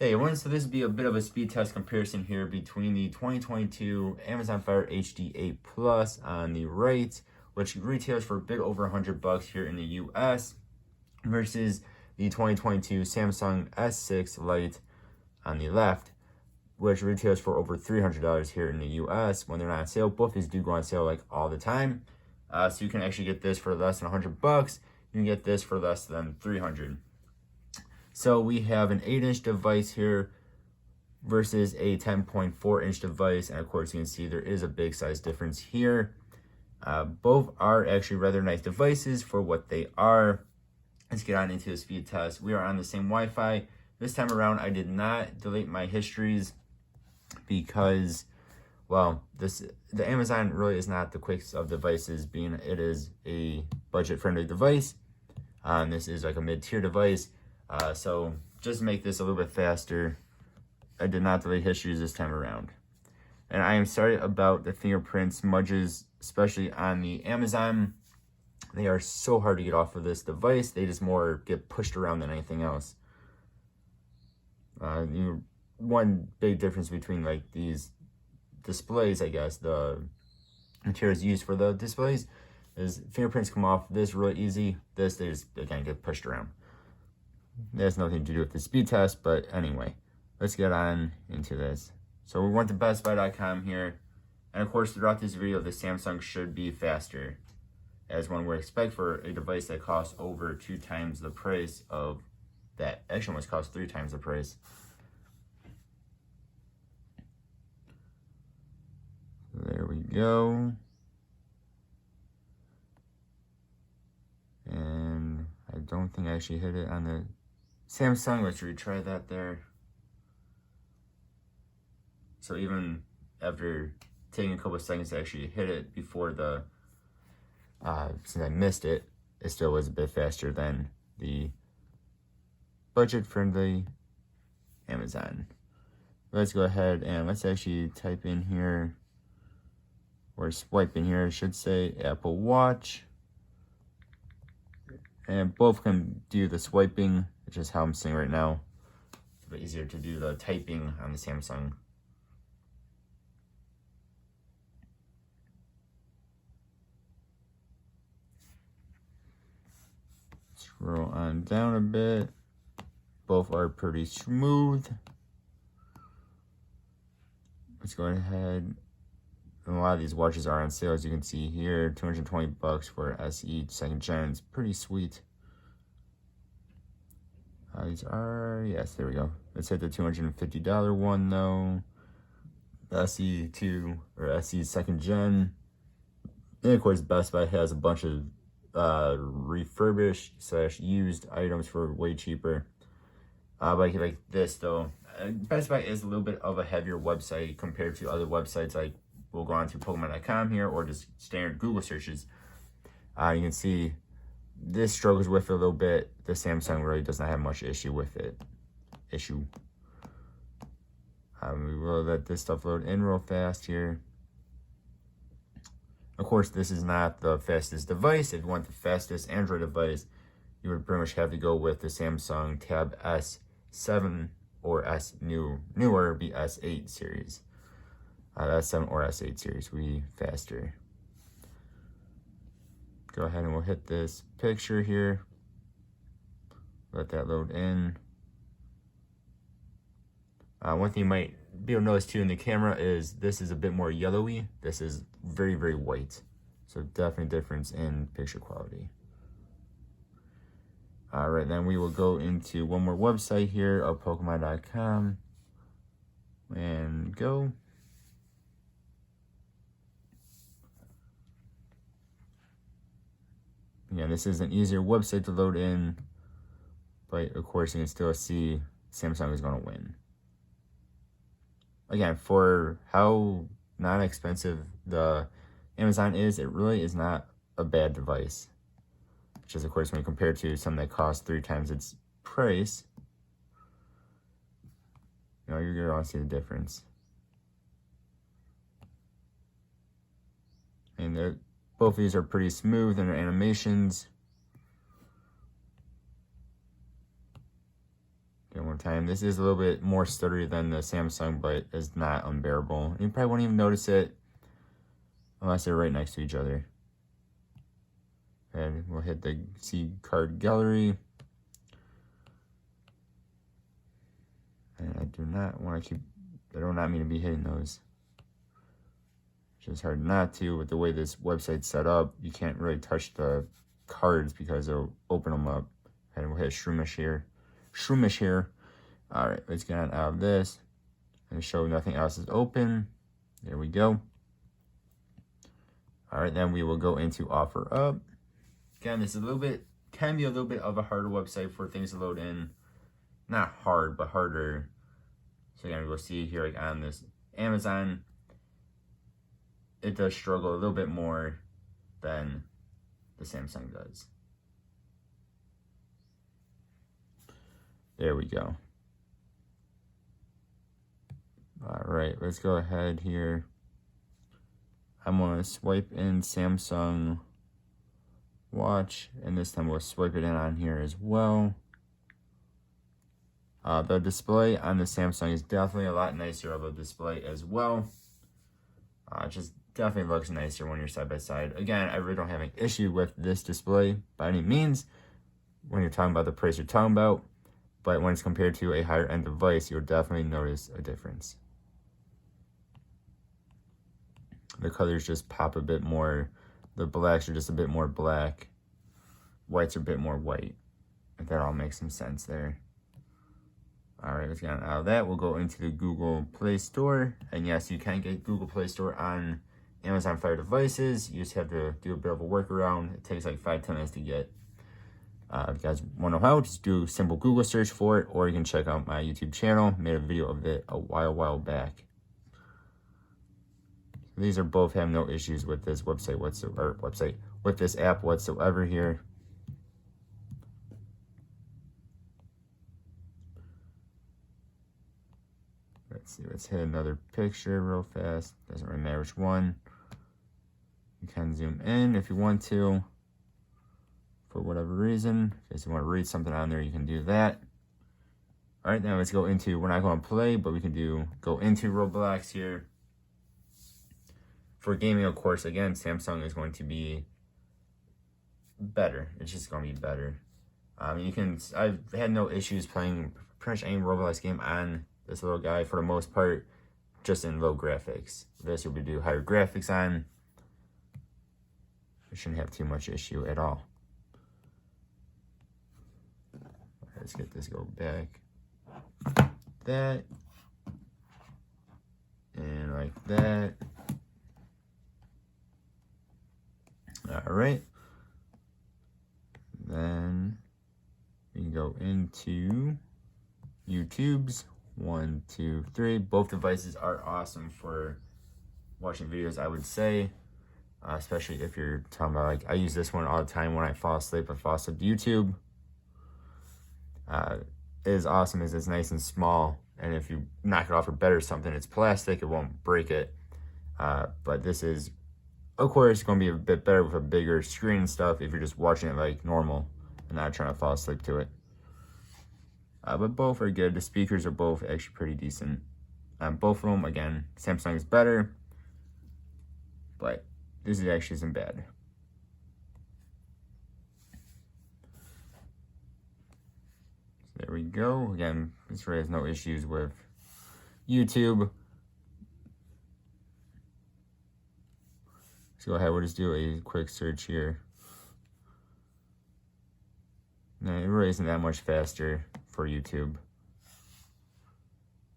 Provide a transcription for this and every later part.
Hey everyone, so this will be a bit of a speed test comparison here between the 2022 Amazon Fire HD8 Plus on the right, which retails for a bit over $100 here in the US, versus the 2022 Samsung S6 Lite on the left, which retails for over $300 here in the US when they're not on sale. Both these do go on sale like all the time. So you can actually get this for less than $100. You can get this for less than $300. So we have an 8-inch device here versus a 10.4-inch device. And of course, you can see there is a big size difference here. Both are actually rather nice devices for what they are. Let's get on into the speed test. We are on the same Wi-Fi. This time around, I did not delete my histories because, well, the Amazon really is not the quickest of devices, being it is a budget-friendly device. This is like a mid-tier device. So just to make this a little bit faster, I did not delete histories this time around. And I am sorry about the fingerprint smudges, especially on the Amazon. They are so hard to get off of this device. They just more get pushed around than anything else. One big difference between like these displays, I guess, the materials used for the displays, is fingerprints come off this really easy. This, they just, again, get pushed around. That has nothing to do with the speed test, but anyway, let's get on into this. So we went to bestbuy.com here, and of course throughout this video the Samsung should be faster, as one would expect for a device that costs over 2 times the price of that. Actually almost costs 3 times the price. There we go. And I don't think I actually hit it on the Samsung. Let's retry that there. So even after taking a couple of seconds to actually hit it before the, since I missed it, it still was a bit faster than the budget-friendly Amazon. Let's go ahead and let's actually type in here, or swipe in here, I should say, Apple Watch. And both can do the swiping, which is how I'm seeing right now. It's a bit easier to do the typing on the Samsung. Scroll on down a bit. Both are pretty smooth. Let's go ahead. And a lot of these watches are on sale, as you can see here. $220 for SE 2nd gen. It's pretty sweet. These are, yes, there we go. Let's hit the $250 one though. SE2 or SE 2nd gen. And of course, Best Buy has a bunch of refurbished / used items for way cheaper. Like this though, Best Buy is a little bit of a heavier website compared to other websites like we'll go on to Pokemon.com here or just standard Google searches. You can see this struggles with it a little bit. The Samsung really does not have much issue with it. We will let this stuff load in real fast here. Of course, this is not the fastest device. If you want the fastest Android device, you would pretty much have to go with the Samsung Tab S7 or newer be S8 series. S7 or S8 series will be faster. Go ahead and we'll hit this picture here. Let that load in. One thing you might be able to notice too in the camera is this is a bit more yellowy. This is very, very white. So definitely difference in picture quality. All right, then we will go into one more website here of Pokemon.com and go. Again, this is an easier website to load in, but of course you can still see Samsung is going to win. Again, for how non-expensive the Amazon is, it really is not a bad device. Which is, of course, when you compare it to something that costs 3 times its price, you know, you're going to see the difference. And both of these are pretty smooth in their animations. Again, we'll time. This is a little bit more sturdy than the Samsung, but it's not unbearable. You probably won't even notice it unless they're right next to each other. And we'll hit the C card gallery. And I do not want to I do not mean to be hitting those. It's just hard not to. With the way this website's set up, you can't really touch the cards because it'll open them up. And we'll hit Shroomish here. Shroomish here. Alright, let's get out of this and show nothing else is open. There we go. Alright, then we will go into Offer Up. Again, this is can be a little bit of a harder website for things to load in. Not hard, but harder. So again, we'll see here like on this Amazon, it does struggle a little bit more than the Samsung does. There we go. All right, let's go ahead here. I'm gonna swipe in Samsung Watch, and this time we'll swipe it in on here as well. The display on the Samsung is definitely a lot nicer of a display as well. It just definitely looks nicer when you're side by side. Again, I really don't have an issue with this display by any means when you're talking about the price you're talking about, but when it's compared to a higher end device, you'll definitely notice a difference. The colors just pop a bit more. The blacks are just a bit more black. Whites are a bit more white. If that all makes some sense there. All right, let's get out of that. We'll go into the Google Play Store. And yes, you can get Google Play Store on Amazon Fire devices. You just have to do a bit of a workaround. It takes like 5-10 minutes to get. If you guys want to know how, just do a simple Google search for it, or you can check out my YouTube channel. Made a video of it a while back. These are both have no issues with this website whatsoever. With this app whatsoever here. Let's see, let's hit another picture real fast. Doesn't really matter which one. You can zoom in if you want to, for whatever reason. If you want to read something on there, you can do that. All right, now let's go into, we're not going to play, but we can go into Roblox here. For gaming, of course, again, Samsung is going to be better. It's just going to be better. I've had no issues playing pretty much any Roblox game on this little guy for the most part, just in low graphics. This you'll be do higher graphics on. You shouldn't have too much issue at all. Let's get this go back. That. And like that. All right. Then we can go into YouTube's 1, 2, 3. Both devices are awesome for watching videos, I would say. Especially if you're talking about, like, I use this one all the time when I fall asleep. I fall asleep to YouTube. It is awesome as it's nice and small. And if you knock it off or better something, it's plastic. It won't break it. But this is, of course, going to be a bit better with a bigger screen and stuff if you're just watching it like normal and not trying to fall asleep to it. But both are good. The speakers are both actually pretty decent. Both of them, again, Samsung is better, but this actually isn't bad. So there we go. Again, this really has no issues with YouTube. Let's go ahead, we'll just do a quick search here. No, it really isn't that much faster for YouTube.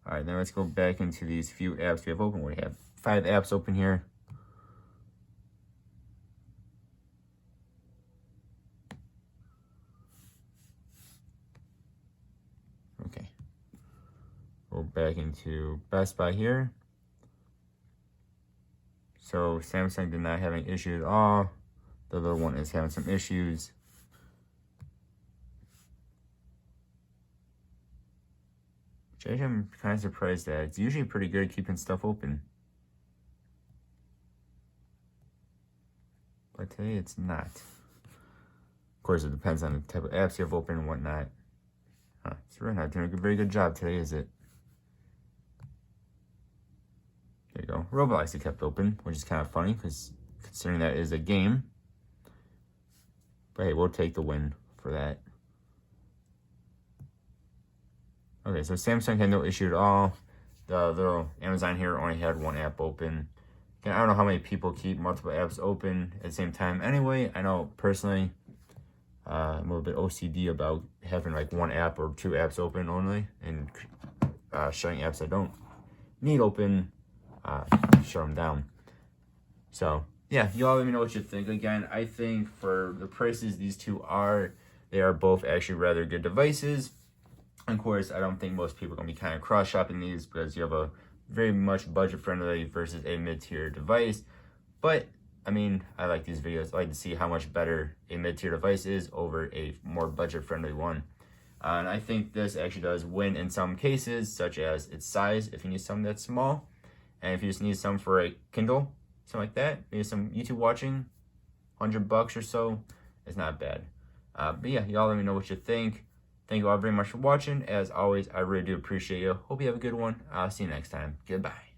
All right, now let's go back into these few apps we have open. We have 5 apps open here. Okay. Go back into Best Buy here. So Samsung did not have any issues at all. The little one is having some issues. Which I'm kind of surprised at. It's usually pretty good at keeping stuff open. But today it's not. Of course, it depends on the type of apps you have open and whatnot. It's really not doing a very good job today, is it? There you go. Roblox is kept open, which is kind of funny because considering that is a game. But hey, we'll take the win for that. Okay, so Samsung had no issue at all. The little Amazon here only had one app open. Again, I don't know how many people keep multiple apps open at the same time. Anyway, I know personally, I'm a little bit OCD about having like one app or two apps open only, and shutting apps I don't need open, shut them down. So yeah, you all let me know what you think. Again, I think for the prices these two are, they are both actually rather good devices. Of course, I don't think most people are going to be kind of cross-shopping these because you have a very much budget-friendly versus a mid-tier device. But, I mean, I like these videos. I like to see how much better a mid-tier device is over a more budget-friendly one. And I think this actually does win in some cases, such as its size, if you need something that's small. And if you just need some for a Kindle, something like that, maybe some YouTube watching, $100 or so, it's not bad. But yeah, y'all let me know what you think. Thank you all very much for watching. As always, I really do appreciate you. Hope you have a good one. I'll see you next time. Goodbye.